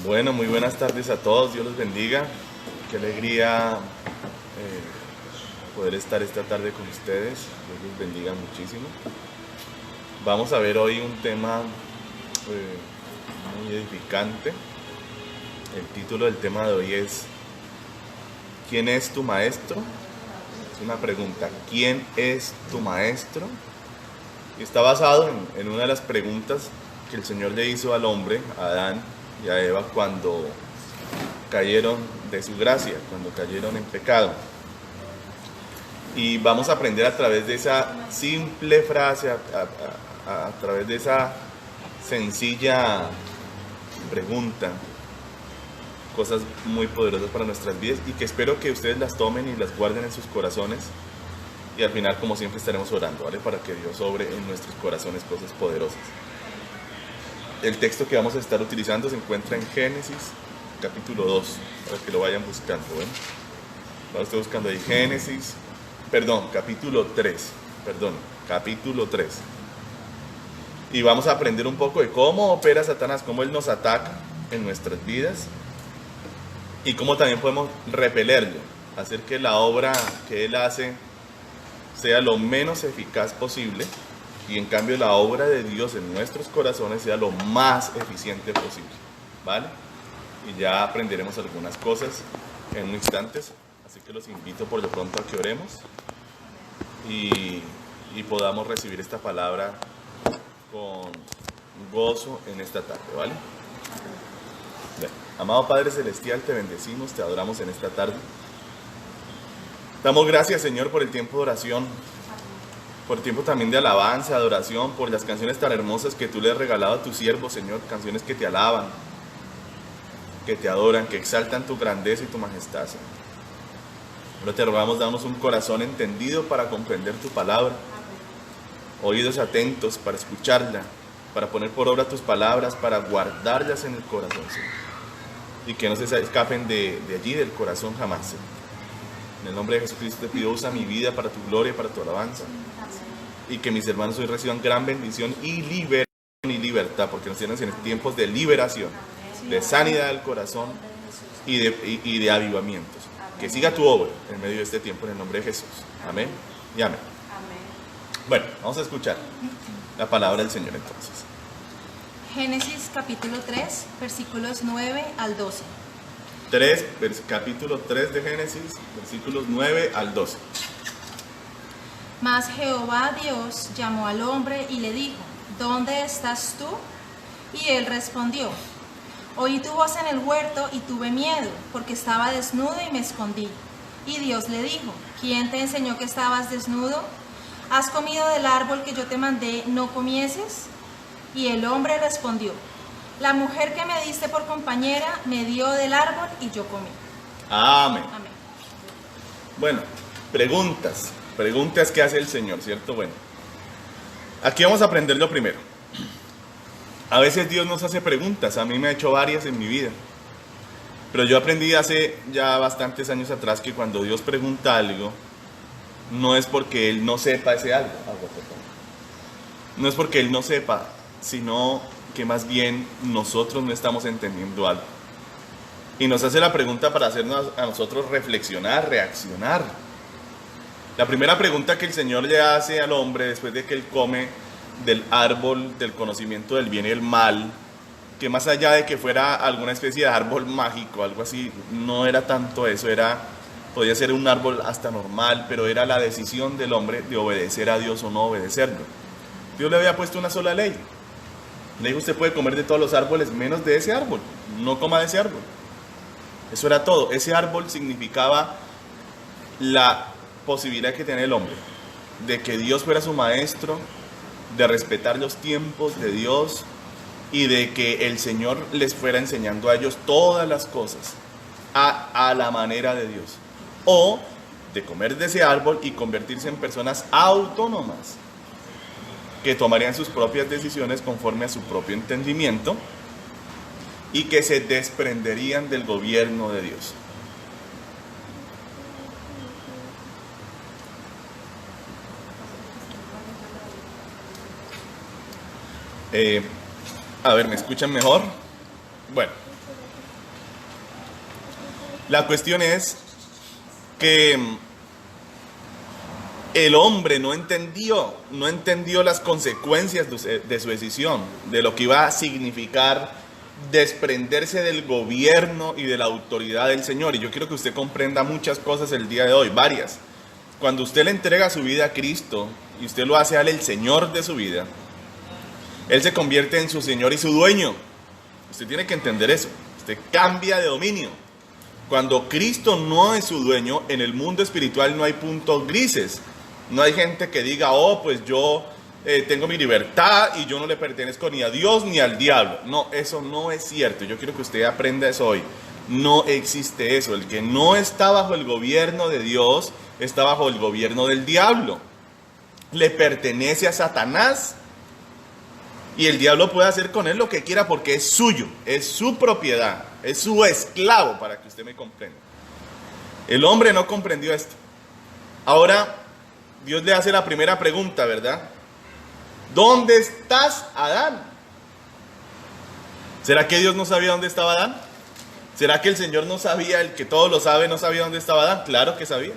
Bueno, muy buenas tardes a todos, Dios los bendiga. Qué alegría poder estar esta tarde con ustedes, Dios los bendiga muchísimo. Vamos a ver hoy un tema muy edificante. El título del tema de hoy es ¿quién es tu maestro? Es una pregunta, ¿quién es tu maestro? Y está basado en una de las preguntas que el Señor le hizo al hombre, a Adán y a Eva, cuando cayeron de su gracia, cuando cayeron en pecado. Y vamos a aprender a través de esa simple frase, a través de esa sencilla pregunta, cosas muy poderosas para nuestras vidas y que espero que ustedes las tomen y las guarden en sus corazones. Y al final, como siempre, estaremos orando, ¿vale? Para que Dios obre en nuestros corazones cosas poderosas. El texto que vamos a estar utilizando se encuentra en Génesis, capítulo 2, para que lo vayan buscando, ¿bueno? Ahora estoy buscando ahí capítulo 3. Y vamos a aprender un poco de cómo opera Satanás, cómo él nos ataca en nuestras vidas y cómo también podemos repelerlo, hacer que la obra que él hace sea lo menos eficaz posible y en cambio la obra de Dios en nuestros corazones sea lo más eficiente posible, ¿vale? Y ya aprenderemos algunas cosas en un instante, así que los invito por lo pronto a que oremos y podamos recibir esta palabra con gozo en esta tarde, ¿vale? Bien. Amado Padre Celestial, te bendecimos, te adoramos en esta tarde. Damos gracias, Señor, por el tiempo de oración, por el tiempo también de alabanza, de adoración, por las canciones tan hermosas que tú le has regalado a tus siervos, Señor, canciones que te alaban, que te adoran, que exaltan tu grandeza y tu majestad, Señor. Pero te rogamos, danos un corazón entendido para comprender tu palabra, oídos atentos para escucharla, para poner por obra tus palabras, para guardarlas en el corazón, Señor, y que no se escapen de allí, del corazón jamás, Señor. En el nombre de Jesucristo te pido, usa mi vida para tu gloria y para tu alabanza. Y que mis hermanos hoy reciban gran bendición y liberación y libertad, porque nos tienes en tiempos de liberación, de sanidad del corazón y de avivamientos. Que siga tu obra en medio de este tiempo en el nombre de Jesús. Amén y amén. Bueno, vamos a escuchar la palabra del Señor entonces. Génesis capítulo 3, versículos 9 al 12. Capítulo 3 de Génesis, versículos 9 al 12. Mas Jehová Dios llamó al hombre y le dijo: ¿Dónde estás tú? Y él respondió: Oí tu voz en el huerto y tuve miedo, porque estaba desnudo y me escondí. Y Dios le dijo: ¿Quién te enseñó que estabas desnudo? ¿Has comido del árbol que yo te mandé no comieses? Y el hombre respondió: La mujer que me diste por compañera me dio del árbol y yo comí. Amén. Amén. Bueno, preguntas que hace el Señor, ¿cierto? Bueno, aquí vamos a aprender lo primero. A veces Dios nos hace preguntas, a mí me ha hecho varias en mi vida, pero yo aprendí hace ya bastantes años atrás que cuando Dios pregunta algo, no es porque Él no sepa ese algo, no es porque Él no sepa, sino que más bien nosotros no estamos entendiendo algo. Y nos hace la pregunta para hacernos a nosotros reflexionar, reaccionar. La primera pregunta que el Señor le hace al hombre después de que él come del árbol del conocimiento del bien y el mal, que más allá de que fuera alguna especie de árbol mágico, algo así, no era tanto eso, podía ser un árbol hasta normal, pero era la decisión del hombre de obedecer a Dios o no obedecerlo. Dios le había puesto una sola ley. Le dijo: usted puede comer de todos los árboles menos de ese árbol, no coma de ese árbol. Eso era todo. Ese árbol significaba la posibilidad que tenía el hombre de que Dios fuera su maestro, de respetar los tiempos de Dios y de que el Señor les fuera enseñando a ellos todas las cosas a la manera de Dios, o de comer de ese árbol y convertirse en personas autónomas que tomarían sus propias decisiones conforme a su propio entendimiento y que se desprenderían del gobierno de Dios. A ver, ¿me escuchan mejor? Bueno, La cuestión es que el hombre no entendió las consecuencias de su decisión, de lo que iba a significar desprenderse del gobierno y de la autoridad del Señor. Y yo quiero que usted comprenda muchas cosas el día de hoy, varias. Cuando usted le entrega su vida a Cristo y usted lo hace a Él el Señor de su vida, Él se convierte en su Señor y su dueño. Usted tiene que entender eso. Usted cambia de dominio. Cuando Cristo no es su dueño, en el mundo espiritual no hay puntos grises. No hay gente que diga, oh, pues yo tengo mi libertad y yo no le pertenezco ni a Dios ni al diablo. No, eso no es cierto. Yo quiero que usted aprenda eso hoy. No existe eso. El que no está bajo el gobierno de Dios está bajo el gobierno del diablo. Le pertenece a Satanás y el diablo puede hacer con él lo que quiera porque es suyo, es su propiedad, es su esclavo, para que usted me comprenda. El hombre no comprendió esto. Ahora Dios le hace la primera pregunta, ¿verdad? ¿Dónde estás, Adán? ¿Será que Dios no sabía dónde estaba Adán? ¿Será que el Señor no sabía, el que todo lo sabe, no sabía dónde estaba Adán? Claro que sabía.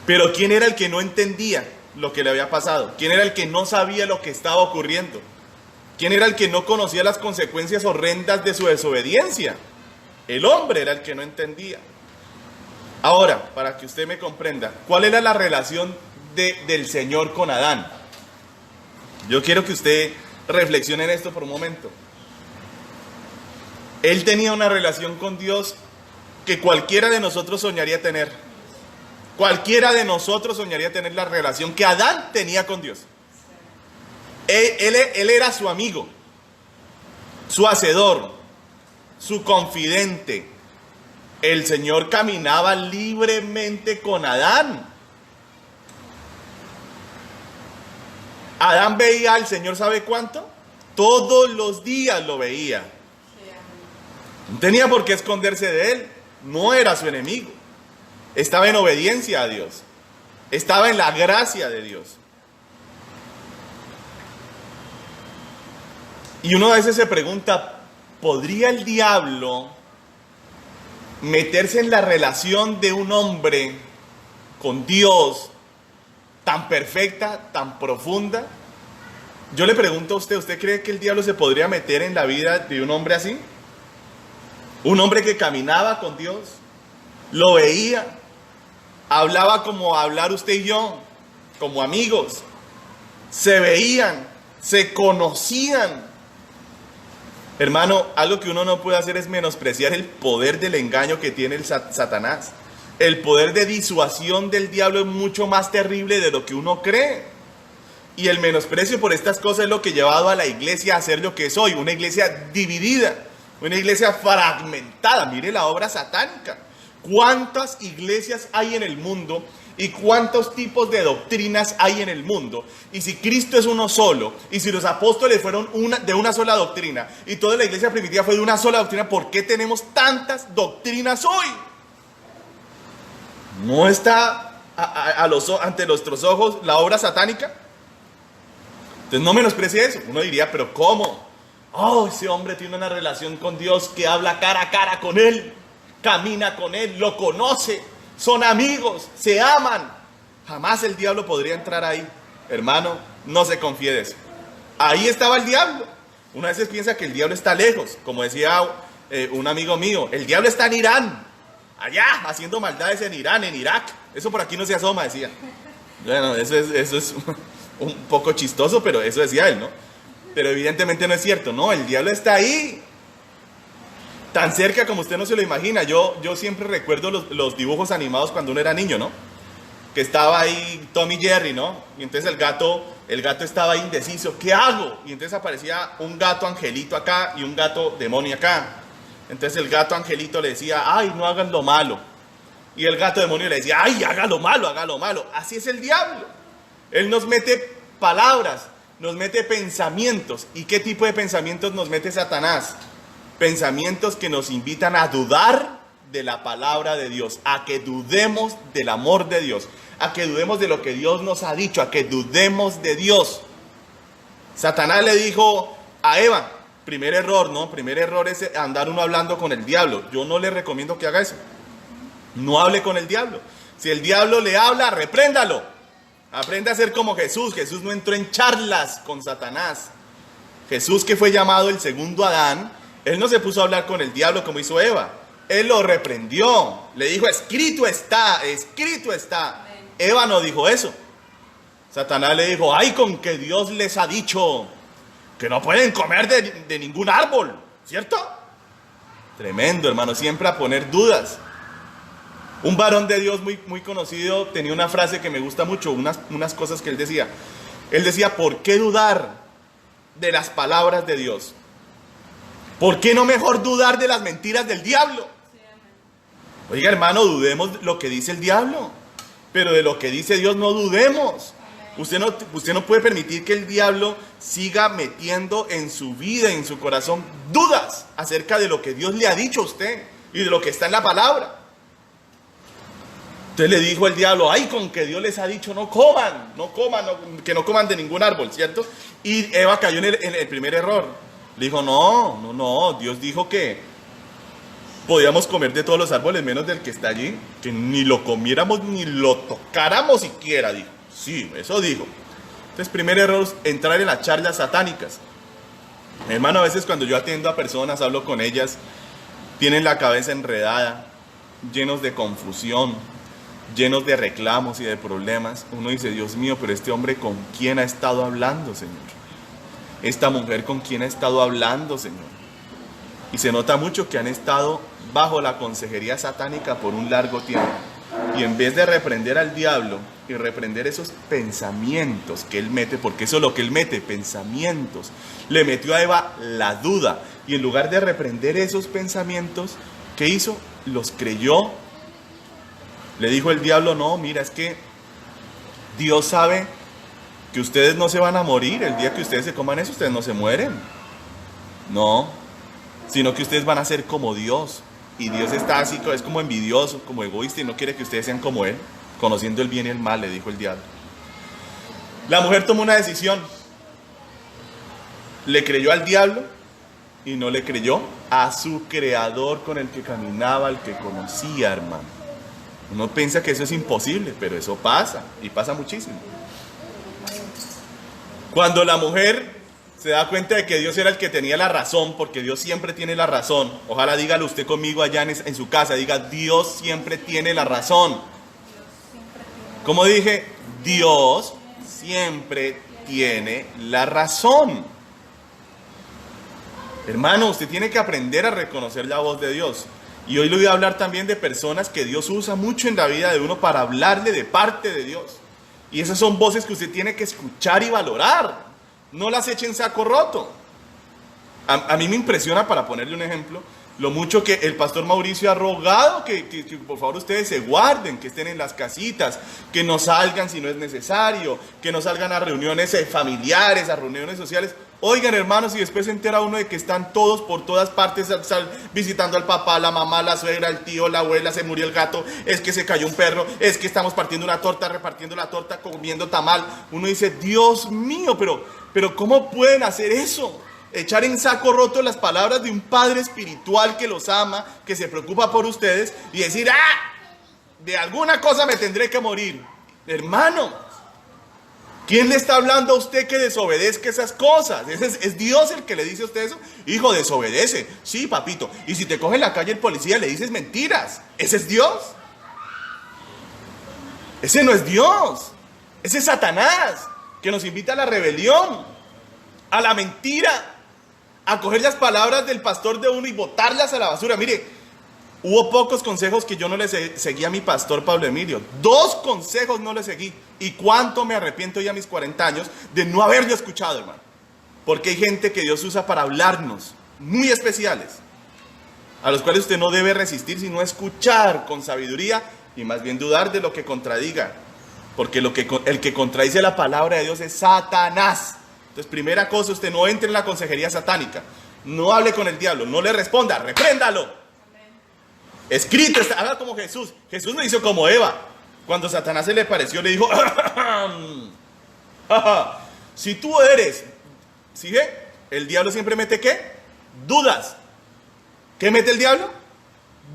Pero ¿quién era el que no entendía lo que le había pasado? ¿Quién era el que no sabía lo que estaba ocurriendo? ¿Quién era el que no conocía las consecuencias horrendas de su desobediencia? El hombre era el que no entendía. Ahora, para que usted me comprenda, ¿cuál era la relación del Señor con Adán? Yo quiero que usted reflexione en esto por un momento. Él tenía una relación con Dios que cualquiera de nosotros soñaría tener. Cualquiera de nosotros soñaría tener la relación que Adán tenía con Dios. Él era su amigo, su hacedor, su confidente. El Señor caminaba libremente con Adán. Adán veía al Señor, ¿sabe cuánto? Todos los días lo veía. No tenía por qué esconderse de él. No era su enemigo. Estaba en obediencia a Dios. Estaba en la gracia de Dios. Y uno a veces se pregunta, ¿podría el diablo meterse en la relación de un hombre con Dios tan perfecta, tan profunda? Yo le pregunto a usted, ¿usted cree que el diablo se podría meter en la vida de un hombre así? Un hombre que caminaba con Dios, lo veía, hablaba como hablar usted y yo, como amigos, se veían, se conocían. Hermano, algo que uno no puede hacer es menospreciar el poder del engaño que tiene el Satanás. El poder de disuasión del diablo es mucho más terrible de lo que uno cree. Y el menosprecio por estas cosas es lo que ha llevado a la iglesia a ser lo que es hoy, una iglesia dividida, una iglesia fragmentada. Mire la obra satánica. ¿Cuántas iglesias hay en el mundo? ¿Y cuántos tipos de doctrinas hay en el mundo? Y si Cristo es uno solo, y si los apóstoles fueron de una sola doctrina, y toda la iglesia primitiva fue de una sola doctrina, ¿por qué tenemos tantas doctrinas hoy? ¿No está ante nuestros ojos la obra satánica? Entonces no menosprecie eso. Uno diría, pero ¿cómo? Oh, ese hombre tiene una relación con Dios, que habla cara a cara con Él, camina con Él, lo conoce, son amigos, se aman. Jamás el diablo podría entrar ahí. Hermano, no se confíe de eso. Ahí estaba el diablo. Una vez piensa que el diablo está lejos. Como decía un amigo mío, el diablo está en Irán, allá, haciendo maldades en Irán, en Irak. Eso por aquí no se asoma, decía. Bueno, eso es un poco chistoso, pero eso decía él, ¿no? Pero evidentemente no es cierto. No, el diablo está ahí, tan cerca como usted no se lo imagina. Yo siempre recuerdo los dibujos animados cuando uno era niño, ¿no? Que estaba ahí Tom y Jerry, ¿no? Y entonces el gato estaba ahí indeciso. ¿Qué hago? Y entonces aparecía un gato angelito acá y un gato demonio acá. Entonces el gato angelito le decía, ay, no hagan lo malo. Y el gato demonio le decía, ay, haga lo malo, haga lo malo. Así es el diablo. Él nos mete palabras, nos mete pensamientos. ¿Y qué tipo de pensamientos nos mete Satanás? Pensamientos que nos invitan a dudar de la palabra de Dios, a que dudemos del amor de Dios, a que dudemos de lo que Dios nos ha dicho, a que dudemos de Dios. Satanás le dijo a Eva, primer error, ¿no? Primer error es andar uno hablando con el diablo. Yo no le recomiendo que haga eso. No hable con el diablo. Si el diablo le habla, repréndalo. Aprenda a ser como Jesús. Jesús no entró en charlas con Satanás. Jesús, que fue llamado el segundo Adán, él no se puso a hablar con el diablo como hizo Eva. Él lo reprendió. Le dijo, escrito está, escrito está. Eva no dijo eso. Satanás le dijo, ay, con que Dios les ha dicho que no pueden comer de ningún árbol, ¿cierto? Tremendo, hermano, siempre a poner dudas. Un varón de Dios muy conocido tenía una frase que me gusta mucho, unas cosas que él decía. Él decía, ¿por qué dudar de las palabras de Dios? ¿Por qué no mejor dudar de las mentiras del diablo? Oiga, hermano, dudemos lo que dice el diablo, pero de lo que dice Dios no dudemos. Usted no puede permitir que el diablo siga metiendo en su vida, en su corazón, dudas acerca de lo que Dios le ha dicho a usted y de lo que está en la palabra. Entonces le dijo el diablo, ay, con que Dios les ha dicho no coman, que no coman de ningún árbol, ¿cierto? Y Eva cayó en el primer error. Le dijo, no, Dios dijo que podíamos comer de todos los árboles menos del que está allí, que ni lo comiéramos ni lo tocáramos siquiera, dijo. Sí, eso dijo. Entonces, primer error, entrar en las charlas satánicas. Hermano, a veces cuando yo atiendo a personas, hablo con ellas, tienen la cabeza enredada, llenos de confusión, llenos de reclamos y de problemas. Uno dice, Dios mío, pero este hombre, ¿con quién ha estado hablando, Señor? Esta mujer, ¿con quién ha estado hablando, Señor? Y se nota mucho que han estado bajo la consejería satánica por un largo tiempo. Y en vez de reprender al diablo y reprender esos pensamientos que él mete, porque eso es lo que él mete, pensamientos, le metió a Eva la duda. Y en lugar de reprender esos pensamientos, ¿qué hizo? Los creyó. Le dijo el diablo, no, mira, es que Dios sabe que ustedes no se van a morir. El día que ustedes se coman eso, ustedes no se mueren. No, sino que ustedes van a ser como Dios. Y Dios está así, es como envidioso, como egoísta y no quiere que ustedes sean como Él, conociendo el bien y el mal, le dijo el diablo. La mujer tomó una decisión. Le creyó al diablo y no le creyó a su creador con el que caminaba, al que conocía, hermano. Uno piensa que eso es imposible, pero eso pasa, y pasa muchísimo. Cuando la mujer se da cuenta de que Dios era el que tenía la razón, porque Dios siempre tiene la razón. Ojalá dígalo usted conmigo allá en su casa, diga, Dios siempre tiene la razón. Como dije, Dios siempre tiene la razón. Hermano, usted tiene que aprender a reconocer la voz de Dios. Y hoy le voy a hablar también de personas que Dios usa mucho en la vida de uno para hablarle de parte de Dios. Y esas son voces que usted tiene que escuchar y valorar. No las eche en saco roto. A mí me impresiona, para ponerle un ejemplo, lo mucho que el pastor Mauricio ha rogado que por favor ustedes se guarden, que estén en las casitas, que no salgan si no es necesario, que no salgan a reuniones familiares, a reuniones sociales. Oigan, hermanos, y después se entera uno de que están todos por todas partes visitando al papá, la mamá, la suegra, el tío, la abuela, se murió el gato, es que se cayó un perro, es que estamos partiendo una torta, repartiendo la torta, comiendo tamal. Uno dice, Dios mío, pero ¿cómo pueden hacer eso? Echar en saco roto las palabras de un padre espiritual que los ama, que se preocupa por ustedes y decir, de alguna cosa me tendré que morir. Hermano, ¿quién le está hablando a usted que desobedezca esas cosas? ¿Es Dios el que le dice a usted eso? Hijo, desobedece. Sí, papito. Y si te coge en la calle el policía le dices mentiras. ¿Ese es Dios? Ese no es Dios. Ese es Satanás, que nos invita a la rebelión, a la mentira, a coger las palabras del pastor de uno y botarlas a la basura. Mire, hubo pocos consejos que yo no le seguí a mi pastor Pablo Emilio. 2 consejos no le seguí. Y cuánto me arrepiento ya a mis 40 años de no haberlo escuchado, hermano. Porque hay gente que Dios usa para hablarnos, muy especiales, a los cuales usted no debe resistir, sino escuchar con sabiduría y más bien dudar de lo que contradiga. Porque el que contradice la palabra de Dios es Satanás. Entonces, primera cosa, usted no entre en la consejería satánica. No hable con el diablo, no le responda, repréndalo. Escrito está, haga como Jesús. Jesús no hizo como Eva. Cuando Satanás se le pareció, le dijo, si tú eres, ¿sigue? El diablo siempre mete ¿qué? dudas. ¿Qué mete el diablo?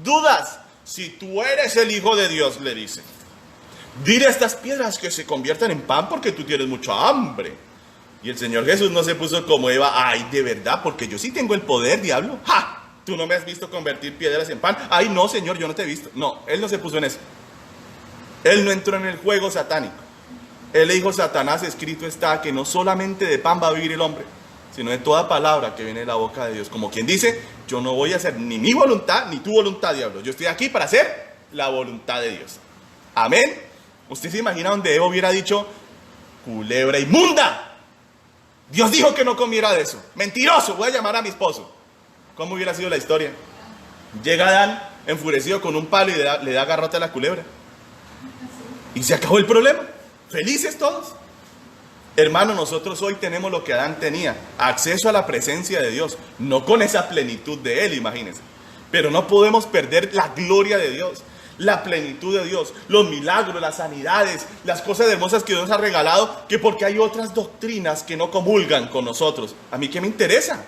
Dudas. Si tú eres el Hijo de Dios, le dice, dile a estas piedras que se conviertan en pan porque tú tienes mucha hambre. Y el Señor Jesús no se puso como Eva, ay, de verdad, porque yo sí tengo el poder, diablo. ¡Ja! Tú no me has visto convertir piedras en pan. Ay, no, Señor, yo no te he visto. No, Él no se puso en eso. Él no entró en el juego satánico. Él le dijo, Satanás, escrito está que no solamente de pan va a vivir el hombre, sino de toda palabra que viene de la boca de Dios. Como quien dice, yo no voy a hacer ni mi voluntad ni tu voluntad, diablo. Yo estoy aquí para hacer la voluntad de Dios. Amén. ¿Usted se imagina donde Eva hubiera dicho, culebra inmunda? Dios dijo que no comiera de eso. Mentiroso, voy a llamar a mi esposo. ¿Cómo hubiera sido la historia? Llega Adán enfurecido con un palo y le da garrote a la culebra. Y se acabó el problema. Felices todos. Hermano, nosotros hoy tenemos lo que Adán tenía, acceso a la presencia de Dios, no con esa plenitud de Él, imagínense. Pero no podemos perder la gloria de Dios, la plenitud de Dios, los milagros, las sanidades, las cosas hermosas que Dios nos ha regalado, que porque hay otras doctrinas que no comulgan con nosotros. ¿A mí qué me interesa?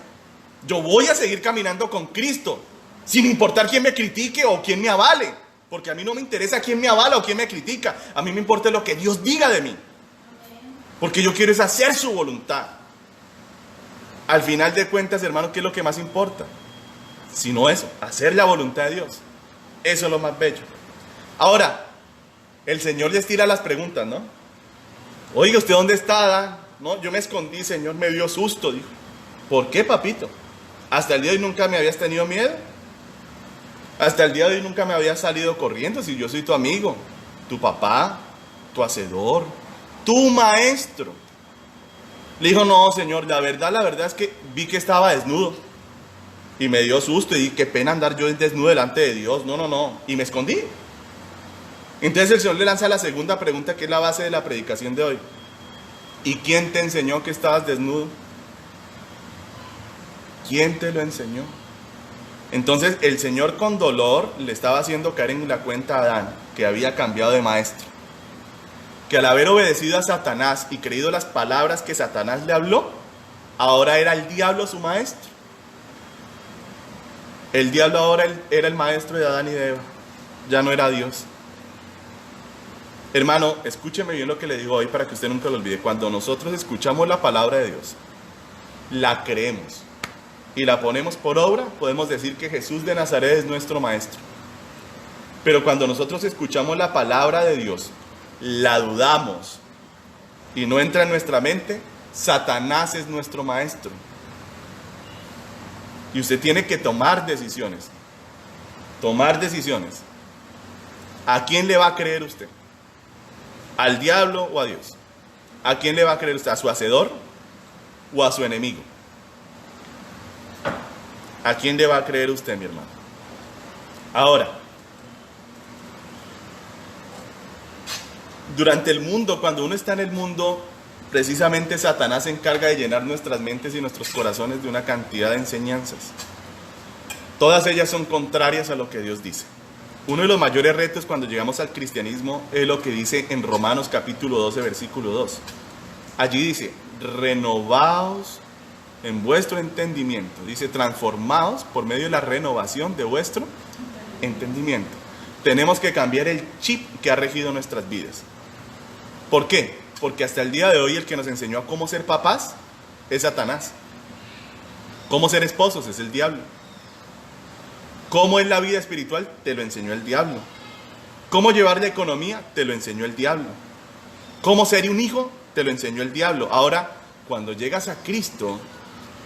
Yo voy a seguir caminando con Cristo, sin importar quién me critique o quién me avale, porque a mí no me interesa quién me avala o quién me critica, a mí me importa lo que Dios diga de mí. Porque yo quiero es hacer su voluntad. Al final de cuentas, hermano, ¿qué es lo que más importa? Sino eso, hacer la voluntad de Dios. Eso es lo más bello. Ahora, el Señor les tira las preguntas, ¿no? Oiga, ¿usted dónde está, Adán? No, yo me escondí, Señor, me dio susto, dijo. ¿Por qué, papito? Hasta el día de hoy nunca me habías tenido miedo. Hasta el día de hoy nunca me habías salido corriendo si yo soy tu amigo, tu papá, tu hacedor, tu maestro. Le dijo, no, Señor, la verdad es que vi que estaba desnudo. Y me dio susto y dije, qué pena andar yo desnudo delante de Dios. No. Y me escondí. Entonces el Señor le lanza la segunda pregunta, que es la base de la predicación de hoy. ¿Y quién te enseñó que estabas desnudo? ¿Quién te lo enseñó? Entonces el Señor con dolor le estaba haciendo caer en la cuenta a Adán que había cambiado de maestro. Que al haber obedecido a Satanás y creído las palabras que Satanás le habló, ahora era el diablo su maestro. El diablo ahora era el maestro de Adán y de Eva. Ya no era Dios. Hermano, escúcheme bien lo que le digo hoy para que usted nunca lo olvide. Cuando nosotros escuchamos la palabra de Dios, la creemos y la ponemos por obra, podemos decir que Jesús de Nazaret es nuestro maestro. Pero cuando nosotros escuchamos la palabra de Dios, la dudamos y no entra en nuestra mente, Satanás es nuestro maestro. Y usted tiene que tomar decisiones. Tomar decisiones. ¿A quién le va a creer usted? ¿Al diablo o a Dios? ¿A quién le va a creer usted? ¿A su hacedor o a su enemigo? ¿A quién le va a creer usted, mi hermano? Ahora, durante el mundo, cuando uno está en el mundo, precisamente Satanás se encarga de llenar nuestras mentes y nuestros corazones de una cantidad de enseñanzas. Todas ellas son contrarias a lo que Dios dice. Uno de los mayores retos cuando llegamos al cristianismo es lo que dice en Romanos capítulo 12, versículo 2. Allí dice, renovaos en vuestro entendimiento. Dice, transformaos por medio de la renovación de vuestro entendimiento. Tenemos que cambiar el chip que ha regido nuestras vidas. ¿Por qué? Porque hasta el día de hoy el que nos enseñó a cómo ser papás es Satanás. Cómo ser esposos es el diablo. Cómo es la vida espiritual te lo enseñó el diablo. Cómo llevar la economía te lo enseñó el diablo. Cómo ser un hijo te lo enseñó el diablo. Ahora, cuando llegas a Cristo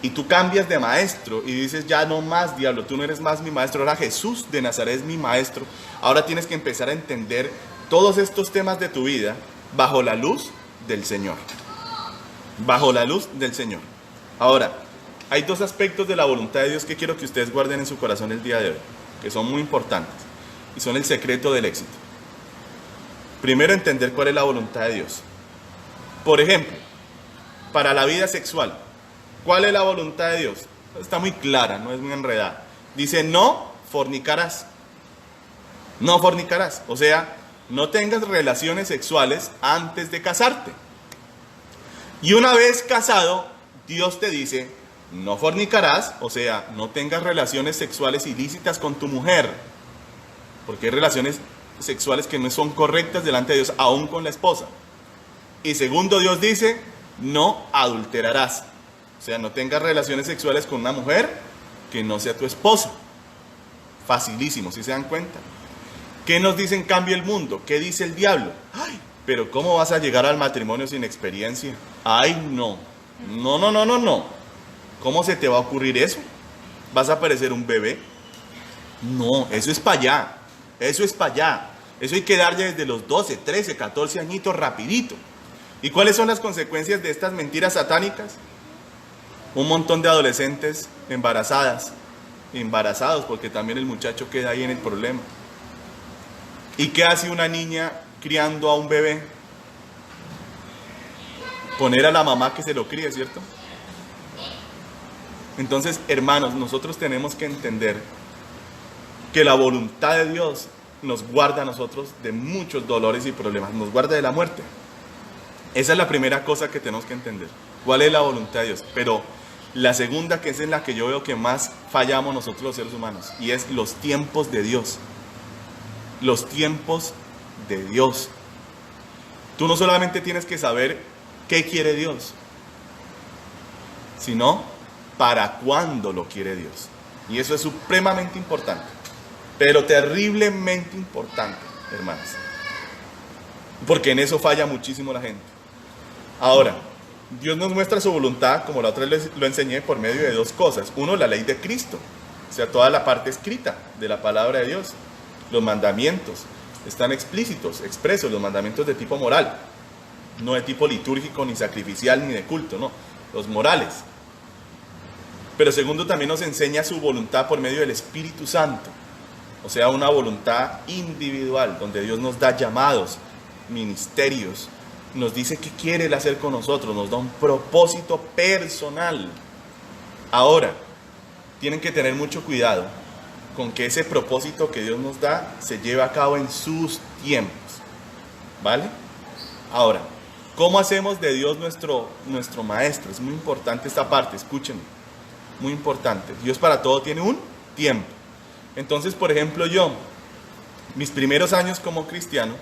y tú cambias de maestro y dices, ya no más diablo, tú no eres más mi maestro, ahora Jesús de Nazaret es mi maestro. Ahora tienes que empezar a entender todos estos temas de tu vida bajo la luz del Señor. Bajo la luz del Señor. Ahora, hay dos aspectos de la voluntad de Dios que quiero que ustedes guarden en su corazón el día de hoy, que son muy importantes y son el secreto del éxito. Primero, entender cuál es la voluntad de Dios. Por ejemplo, para la vida sexual, ¿cuál es la voluntad de Dios? Está muy clara, no es muy enredada. Dice, no fornicarás. No fornicarás. O sea, no tengas relaciones sexuales antes de casarte. Y una vez casado, Dios te dice, no fornicarás, o sea, no tengas relaciones sexuales ilícitas con tu mujer, porque hay relaciones sexuales que no son correctas delante de Dios, aún con la esposa. Y segundo, Dios dice, no adulterarás, o sea, no tengas relaciones sexuales con una mujer que no sea tu esposa. Facilísimo, ¿sí se dan cuenta? ¿Qué nos dice en cambio el mundo? ¿Qué dice el diablo? Ay, pero ¿cómo vas a llegar al matrimonio sin experiencia? Ay, no. No. ¿Cómo se te va a ocurrir eso? ¿Vas a parecer un bebé? No, eso es para allá. Eso es para allá. Eso hay que darle desde los 12, 13, 14 añitos rapidito. ¿Y cuáles son las consecuencias de estas mentiras satánicas? Un montón de adolescentes embarazados, porque también el muchacho queda ahí en el problema. ¿Y qué hace una niña criando a un bebé? Poner a la mamá que se lo críe, ¿cierto? Entonces, hermanos, nosotros tenemos que entender que la voluntad de Dios nos guarda a nosotros de muchos dolores y problemas, nos guarda de la muerte. Esa es la primera cosa que tenemos que entender. ¿Cuál es la voluntad de Dios? Pero la segunda, que es en la que yo veo que más fallamos nosotros los seres humanos, y es los tiempos de Dios. Los tiempos de Dios. Tú no solamente tienes que saber qué quiere Dios, sino para cuándo lo quiere Dios. Y eso es supremamente importante, pero terriblemente importante, hermanos. Porque en eso falla muchísimo la gente. Ahora, Dios nos muestra su voluntad, como la otra vez lo enseñé, por medio de dos cosas. Uno, la ley de Cristo, o sea, toda la parte escrita de la palabra de Dios. Los mandamientos están explícitos, expresos, los mandamientos de tipo moral, no de tipo litúrgico, ni sacrificial, ni de culto, no, los morales. Pero segundo, también nos enseña su voluntad por medio del Espíritu Santo, o sea, una voluntad individual, donde Dios nos da llamados, ministerios, nos dice qué quiere Él hacer con nosotros, nos da un propósito personal. Ahora, tienen que tener mucho cuidado con que ese propósito que Dios nos da se lleve a cabo en sus tiempos, ¿vale? Ahora, ¿cómo hacemos de Dios nuestro maestro? Es muy importante esta parte, escúchenme, muy importante. Dios para todo tiene un tiempo. Entonces, por ejemplo, mis primeros años como cristiano,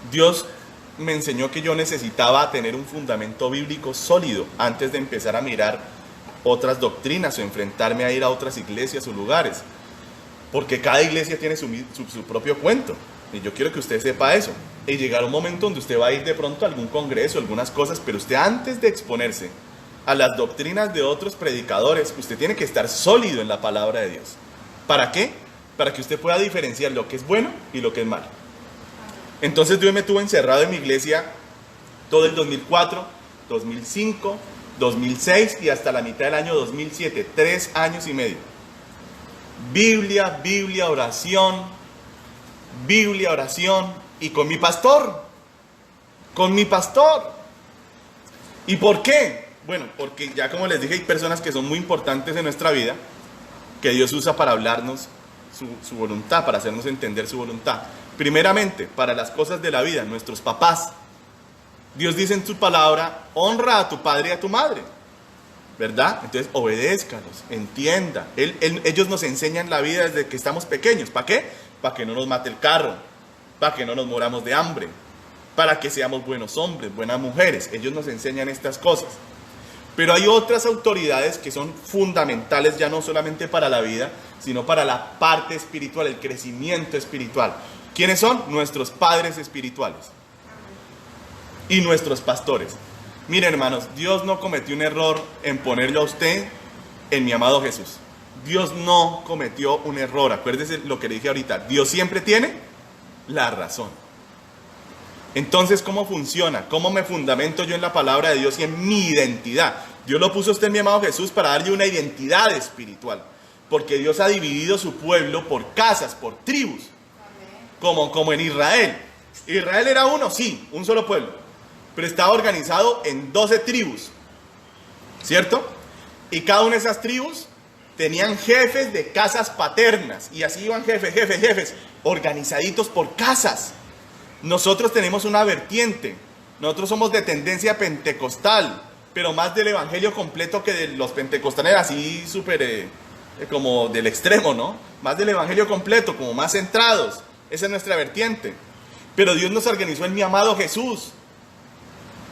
Dios me enseñó que yo necesitaba tener un fundamento bíblico sólido antes de empezar a mirar otras doctrinas o enfrentarme a ir a otras iglesias o lugares. Porque cada iglesia tiene su propio cuento. Y yo quiero que usted sepa eso. Y llegar un momento donde usted va a ir de pronto a algún congreso, algunas cosas, pero usted antes de exponerse a las doctrinas de otros predicadores, usted tiene que estar sólido en la palabra de Dios. ¿Para qué? Para que usted pueda diferenciar lo que es bueno y lo que es malo. Entonces Dios me tuvo encerrado en mi iglesia todo el 2004, 2005, 2006 y hasta la mitad del año 2007, 3 años y medio. Biblia, oración, y con mi pastor. ¿Y por qué? Bueno, porque ya como les dije, hay personas que son muy importantes en nuestra vida, que Dios usa para hablarnos su voluntad, para hacernos entender su voluntad. Primeramente, para las cosas de la vida, nuestros papás. Dios dice en su palabra, honra a tu padre y a tu madre, ¿verdad? Entonces, obedézcalos, entienda. Ellos nos enseñan la vida desde que estamos pequeños. ¿Para qué? Para que no nos mate el carro, para que no nos moramos de hambre, para que seamos buenos hombres, buenas mujeres. Ellos nos enseñan estas cosas. Pero hay otras autoridades que son fundamentales ya no solamente para la vida, sino para la parte espiritual, el crecimiento espiritual. ¿Quiénes son? Nuestros padres espirituales y nuestros pastores. Miren, hermanos, Dios no cometió un error en ponerlo a usted en mi amado Jesús. Dios no cometió un error. Acuérdese lo que le dije ahorita. Dios siempre tiene la razón. Entonces, ¿cómo funciona? ¿Cómo me fundamento yo en la palabra de Dios y en mi identidad? Dios lo puso a usted en mi amado Jesús para darle una identidad espiritual. Porque Dios ha dividido su pueblo por casas, por tribus. Como en Israel. Israel era uno, sí, un solo pueblo. Pero estaba organizado en 12 tribus. ¿Cierto? Y cada una de esas tribus tenían jefes de casas paternas. Y así iban jefes, organizaditos por casas. Nosotros tenemos una vertiente. Nosotros somos de tendencia pentecostal. pero más del evangelio completo que de los pentecostales, así súper como del extremo, ¿no? Más del evangelio completo, como más centrados. Esa es nuestra vertiente. Pero Dios nos organizó en mi amado Jesús,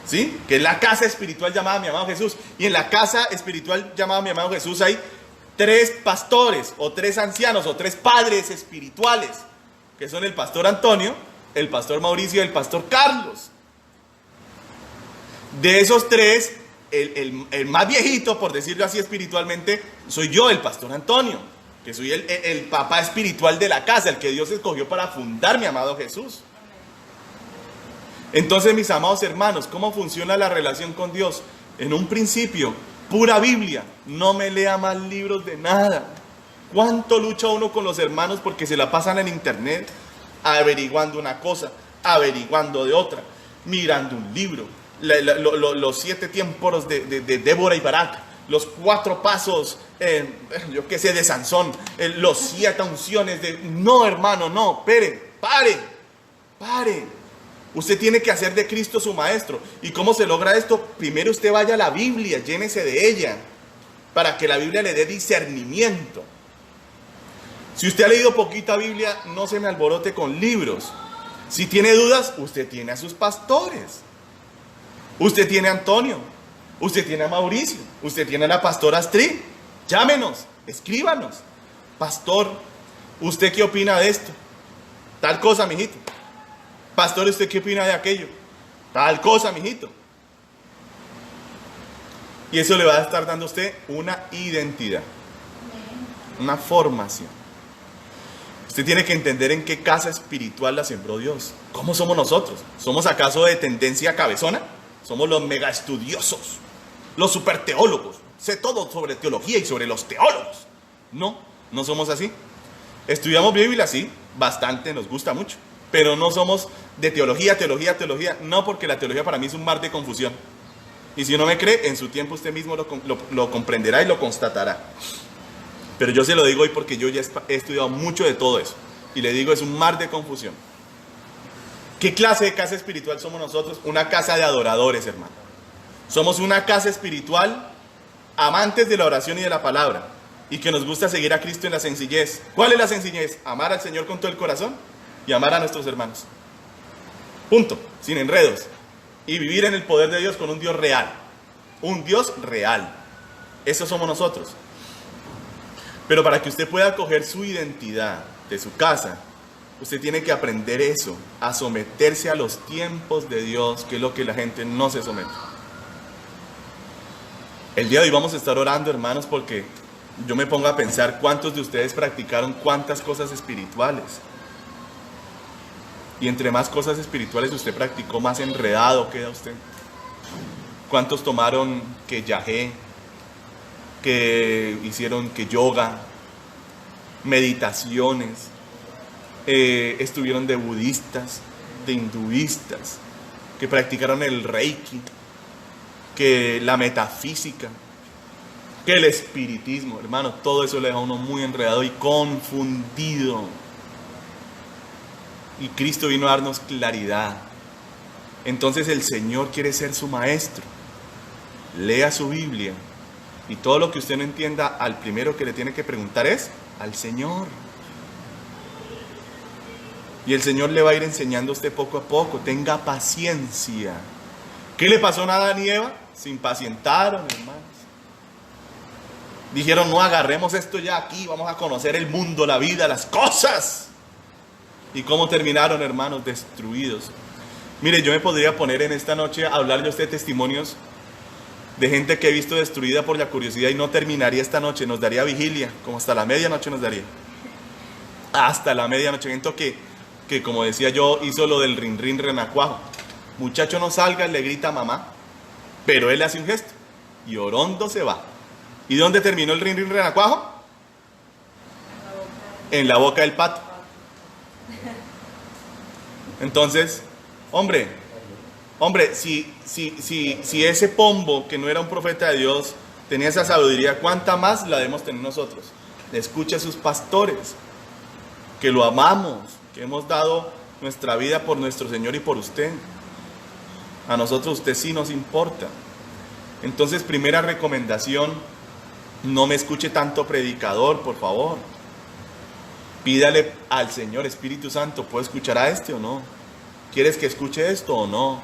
¿sí? Que es la casa espiritual llamada mi amado Jesús. Y en la casa espiritual llamada mi amado Jesús hay 3 pastores, o 3 ancianos, o 3 padres espirituales, que son el pastor Antonio, el pastor Mauricio y el pastor Carlos. De esos 3, el más viejito, por decirlo así espiritualmente, soy yo, el pastor Antonio, que soy el papá espiritual de la casa, el que Dios escogió para fundar mi amado Jesús. Entonces, mis amados hermanos, ¿cómo funciona la relación con Dios? En un principio, pura Biblia, no me lea más libros de nada. ¿Cuánto lucha uno con los hermanos porque se la pasan en internet averiguando una cosa, averiguando de otra, mirando un libro, los 7 tiempos de Débora y Barak, los 4 pasos, yo qué sé, de Sansón, los 7 unciones de... No, hermano, no, pare. Usted tiene que hacer de Cristo su maestro. ¿Y cómo se logra esto? Primero usted vaya a la Biblia, llénese de ella, para que la Biblia le dé discernimiento. Si usted ha leído poquita Biblia, no se me alborote con libros. Si tiene dudas, usted tiene a sus pastores. Usted tiene a Antonio, usted tiene a Mauricio, usted tiene a la pastora Astrid. Llámenos, escríbanos. Pastor, ¿usted qué opina de esto? Tal cosa, mijito. Pastor, ¿usted qué opina de aquello? Tal cosa, mijito. Y eso le va a estar dando a usted una identidad, una formación. Usted tiene que entender en qué casa espiritual la sembró Dios. ¿Cómo somos nosotros? ¿Somos acaso de tendencia cabezona? ¿Somos los mega estudiosos, los super teólogos? Sé todo sobre teología y sobre los teólogos. No, no somos así. Estudiamos Biblia, sí, bastante, nos gusta mucho. Pero no somos de teología. No, porque la teología para mí es un mar de confusión. Y si no me cree, en su tiempo usted mismo lo comprenderá y lo constatará. Pero yo se lo digo hoy porque yo ya he estudiado mucho de todo eso. Y le digo, es un mar de confusión. ¿Qué clase de casa espiritual somos nosotros? Una casa de adoradores, hermano. Somos una casa espiritual, amantes de la oración y de la palabra. Y que nos gusta seguir a Cristo en la sencillez. ¿Cuál es la sencillez? Amar al Señor con todo el corazón y amar a nuestros hermanos. Punto. Sin enredos. Y vivir en el poder de Dios con un Dios real. Un Dios real. Eso somos nosotros. Pero para que usted pueda coger su identidad de su casa, usted tiene que aprender eso, a someterse a los tiempos de Dios, que es lo que la gente no se somete. El día de hoy vamos a estar orando, hermanos, porque yo me pongo a pensar cuántos de ustedes practicaron cuántas cosas espirituales. Y entre más cosas espirituales usted practicó, más enredado queda usted. ¿Cuántos tomaron que yagé, que hicieron que yoga, meditaciones, estuvieron de budistas, de hinduistas, que practicaron el reiki, que la metafísica, que el espiritismo? Hermano, todo eso le deja a uno muy enredado y confundido. Y Cristo vino a darnos claridad. Entonces el Señor quiere ser su maestro. Lea su Biblia. Y todo lo que usted no entienda, al primero que le tiene que preguntar es al Señor. Y el Señor le va a ir enseñando a usted poco a poco. Tenga paciencia. ¿Qué le pasó a Adán y Eva? Se impacientaron, hermanos. Dijeron, no, agarremos esto ya aquí, vamos a conocer el mundo, la vida, las cosas. ¿Y cómo terminaron, hermanos? Destruidos. Mire, yo me podría poner en esta noche a hablarle a usted testimonios de gente que he visto destruida por la curiosidad y no terminaría esta noche, nos daría vigilia, como hasta la medianoche nos daría. Hasta la medianoche. Gente que como decía yo, hizo lo del rin renacuajo. Muchacho, no salga, le grita a mamá, pero él hace un gesto y orondo se va. ¿Y dónde terminó el rin renacuajo? En la boca del pato. Entonces, hombre, si ese pombo que no era un profeta de Dios tenía esa sabiduría, ¿cuánta más la debemos tener nosotros? Escuche a sus pastores, que lo amamos, que hemos dado nuestra vida por nuestro Señor y por usted. A nosotros usted sí nos importa. Entonces, primera recomendación, no me escuche tanto predicador, por favor. Pídale al Señor, Espíritu Santo, ¿puedo escuchar a este o no? ¿Quieres que escuche esto o no?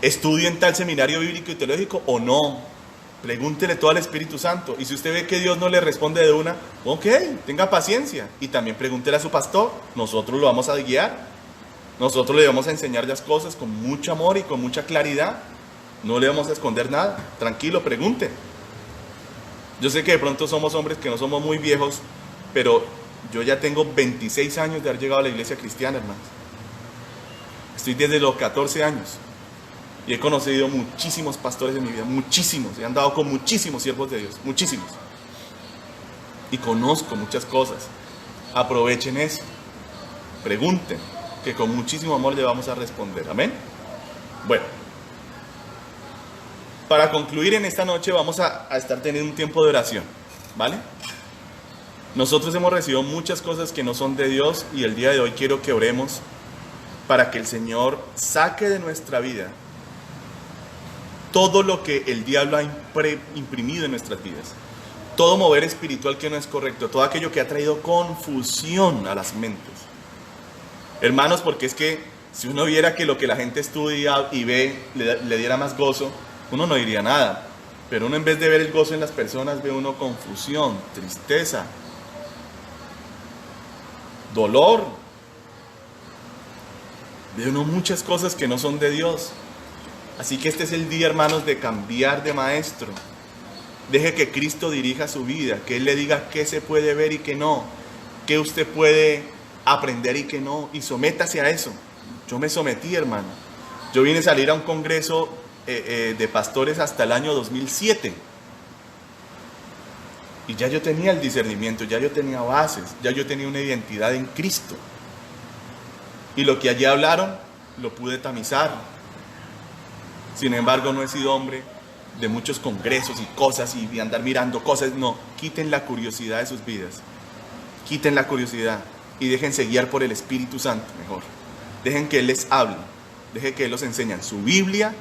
¿Estudio en tal seminario bíblico y teológico o no? Pregúntele todo al Espíritu Santo. Y si usted ve que Dios no le responde de una, ok, tenga paciencia. Y también pregúntele a su pastor. Nosotros lo vamos a guiar. Nosotros le vamos a enseñar las cosas con mucho amor y con mucha claridad. No le vamos a esconder nada. Tranquilo, pregunte. Yo sé que de pronto somos hombres que no somos muy viejos, pero yo ya tengo 26 años de haber llegado a la iglesia cristiana, hermanos. Estoy desde los 14 años. Y he conocido muchísimos pastores en mi vida, muchísimos. He andado con muchísimos siervos de Dios, muchísimos. Y conozco muchas cosas. Aprovechen eso. Pregunten, que con muchísimo amor le vamos a responder. Amén. Bueno, para concluir en esta noche vamos a estar teniendo un tiempo de oración, ¿vale? Nosotros hemos recibido muchas cosas que no son de Dios y el día de hoy quiero que oremos para que el Señor saque de nuestra vida todo lo que el diablo ha imprimido en nuestras vidas, todo mover espiritual que no es correcto, todo aquello que ha traído confusión a las mentes. Hermanos, porque es que si uno viera que lo que la gente estudia y ve le diera más gozo, uno no diría nada, pero uno en vez de ver el gozo en las personas ve uno confusión, tristeza, dolor, ve uno muchas cosas que no son de Dios. Así que este es el día, hermanos, de cambiar de maestro. Deje que Cristo dirija su vida, que Él le diga qué se puede ver y qué no, qué usted puede aprender y qué no, y sométase a eso. Yo me sometí, hermano. Yo vine a salir a un congreso de pastores hasta el año 2007. Y ya yo tenía el discernimiento, ya yo tenía bases, ya yo tenía una identidad en Cristo. Y lo que allí hablaron, lo pude tamizar. Sin embargo, no he sido hombre de muchos congresos y cosas y de andar mirando cosas. No, quiten la curiosidad de sus vidas. Quiten la curiosidad y déjense guiar por el Espíritu Santo mejor. Dejen que Él les hable. Dejen que Él los enseñe su Biblia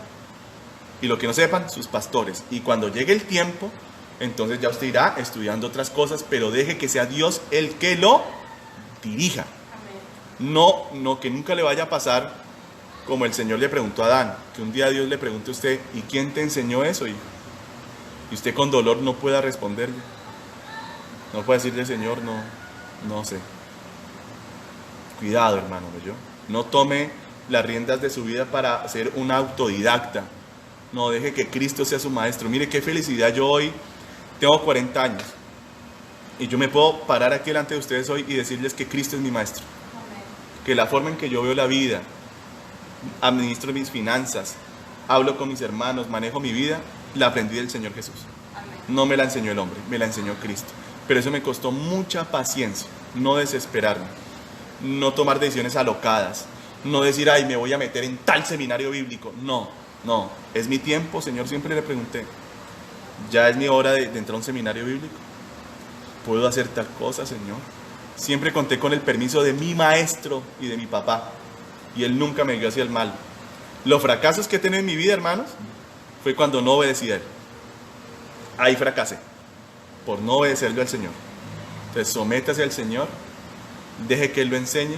y lo que no sepan, sus pastores. Y cuando llegue el tiempo, entonces ya usted irá estudiando otras cosas, pero deje que sea Dios el que lo dirija. No, que nunca le vaya a pasar como el Señor le preguntó a Adán, que un día Dios le pregunte a usted, ¿y quién te enseñó eso, hijo? Y usted con dolor no pueda responderle. No puede decirle, Señor, no sé. Cuidado, hermano, ¿no? No tome las riendas de su vida para ser un autodidacta. No, deje que Cristo sea su maestro. Mire qué felicidad, yo hoy tengo 40 años y yo me puedo parar aquí delante de ustedes hoy y decirles que Cristo es mi maestro. Que la forma en que yo veo la vida, administro mis finanzas, hablo con mis hermanos, manejo mi vida, la aprendí del Señor Jesús. No me la enseñó el hombre, me la enseñó Cristo. Pero eso me costó mucha paciencia, no desesperarme, no tomar decisiones alocadas, no decir, ay, me voy a meter en tal seminario bíblico. No, es mi tiempo, Señor, siempre le pregunté, ya es mi hora de entrar a un seminario bíblico. ¿Puedo hacer tal cosa, Señor? Siempre conté con el permiso de mi maestro y de mi papá. Y Él nunca me guió hacia el mal. Los fracasos que he tenido en mi vida, hermanos, fue cuando no obedecí a Él. Ahí fracasé, por no obedecerlo al Señor. Entonces, sométase al Señor, deje que Él lo enseñe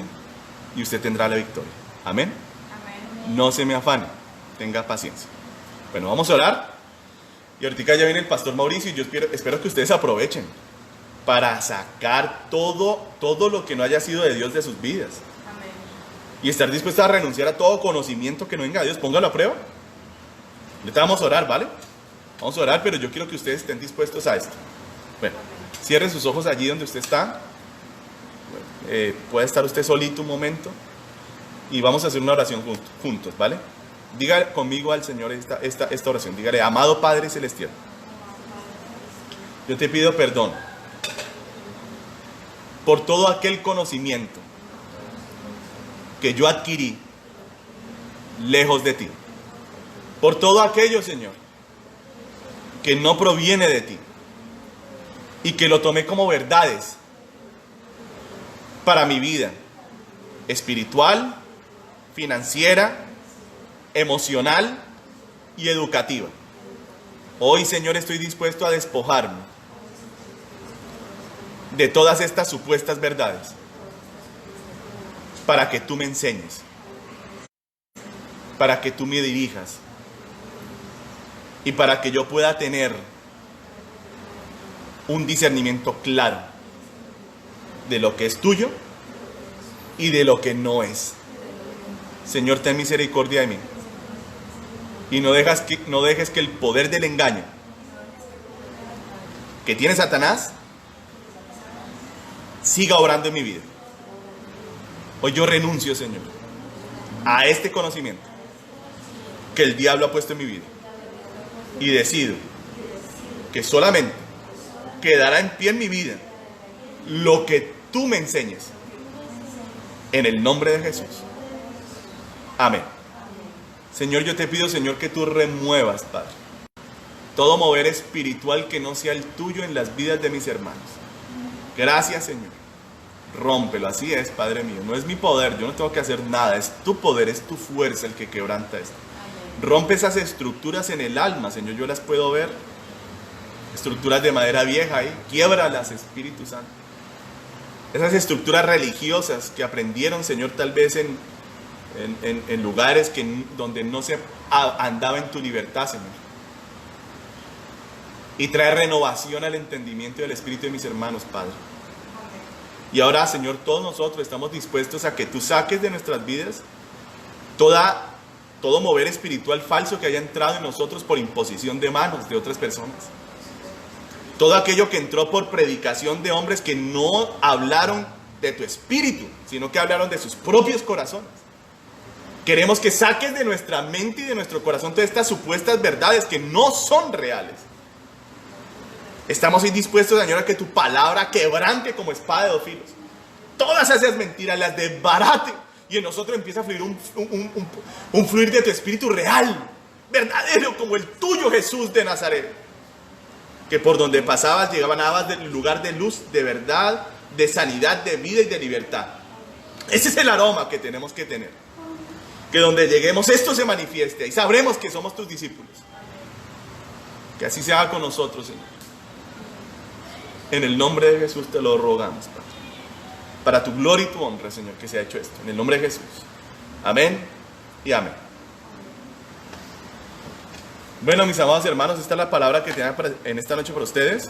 y usted tendrá la victoria. Amén. Amén. No se me afane, tenga paciencia. Bueno, vamos a orar. Y ahorita ya viene el pastor Mauricio y yo espero que ustedes aprovechen para sacar todo lo que no haya sido de Dios de sus vidas. Y estar dispuesto a renunciar a todo conocimiento que no venga de Dios. Póngalo a prueba. Ahorita vamos a orar, ¿vale? Vamos a orar, pero yo quiero que ustedes estén dispuestos a esto. Bueno, cierren sus ojos allí donde usted está. Puede estar usted solito un momento. Y vamos a hacer una oración juntos, ¿vale? Diga conmigo al Señor esta oración. Dígale, amado Padre Celestial, yo te pido perdón por todo aquel conocimiento que yo adquirí lejos de ti. Por todo aquello, Señor, que no proviene de ti y que lo tomé como verdades para mi vida espiritual, financiera, emocional y educativa. Hoy, Señor, estoy dispuesto a despojarme de todas estas supuestas verdades para que tú me enseñes, para que tú me dirijas y para que yo pueda tener un discernimiento claro de lo que es tuyo y de lo que no es. Señor, ten misericordia de mí y no dejes que el poder del engaño que tiene Satanás siga obrando en mi vida. Hoy yo renuncio, Señor, a este conocimiento que el diablo ha puesto en mi vida y decido que solamente quedará en pie en mi vida lo que tú me enseñes, en el nombre de Jesús. Amén. Señor, yo te pido, Señor, que tú remuevas, Padre, todo mover espiritual que no sea el tuyo en las vidas de mis hermanos. Gracias, Señor. Rómpelo, así es, Padre mío. No es mi poder, yo no tengo que hacer nada. Es tu poder, es tu fuerza el que quebranta esto. Rompe esas estructuras en el alma, Señor, yo las puedo ver. Estructuras de madera vieja ahí, quiébralas, Espíritu Santo. Esas estructuras religiosas que aprendieron, Señor, tal vez en lugares donde no se andaba en tu libertad, Señor. Y trae renovación al entendimiento del espíritu de mis hermanos, Padre. Y ahora, Señor, todos nosotros estamos dispuestos a que tú saques de nuestras vidas todo mover espiritual falso que haya entrado en nosotros por imposición de manos de otras personas. Todo aquello que entró por predicación de hombres que no hablaron de tu espíritu, sino que hablaron de sus propios corazones. Queremos que saques de nuestra mente y de nuestro corazón todas estas supuestas verdades que no son reales. Estamos dispuestos, Señor, a que tu palabra quebrante como espada de dos filos todas esas mentiras, las desbarate, y en nosotros empieza a fluir un fluir de tu espíritu real, verdadero, como el tuyo, Jesús de Nazaret, que por donde pasabas llegabas del lugar de luz, de verdad, de sanidad, de vida y de libertad. Ese es el aroma que tenemos que tener, que donde lleguemos esto se manifieste y sabremos que somos tus discípulos. Que así se haga con nosotros, Señor. En el nombre de Jesús te lo rogamos, Padre. Para tu gloria y tu honra, Señor, que se ha hecho esto. En el nombre de Jesús. Amén y amén. Bueno, mis amados hermanos, esta es la palabra que tenía en esta noche para ustedes.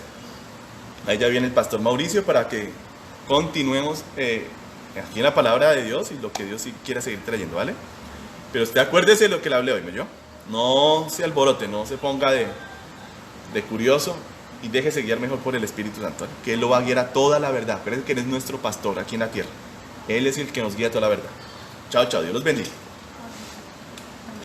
Ahí ya viene el pastor Mauricio para que continuemos aquí en la palabra de Dios y lo que Dios quiera seguir trayendo, ¿vale? Pero usted acuérdese de lo que le hablé hoy, ¿me oyó? No se alborote, no se ponga de curioso. Y déjese guiar mejor por el Espíritu Santo, ¿vale? Que Él lo va a guiar a toda la verdad. Acuérdense que Él es nuestro pastor aquí en la tierra. Él es el que nos guía a toda la verdad. Chao, chao. Dios los bendiga.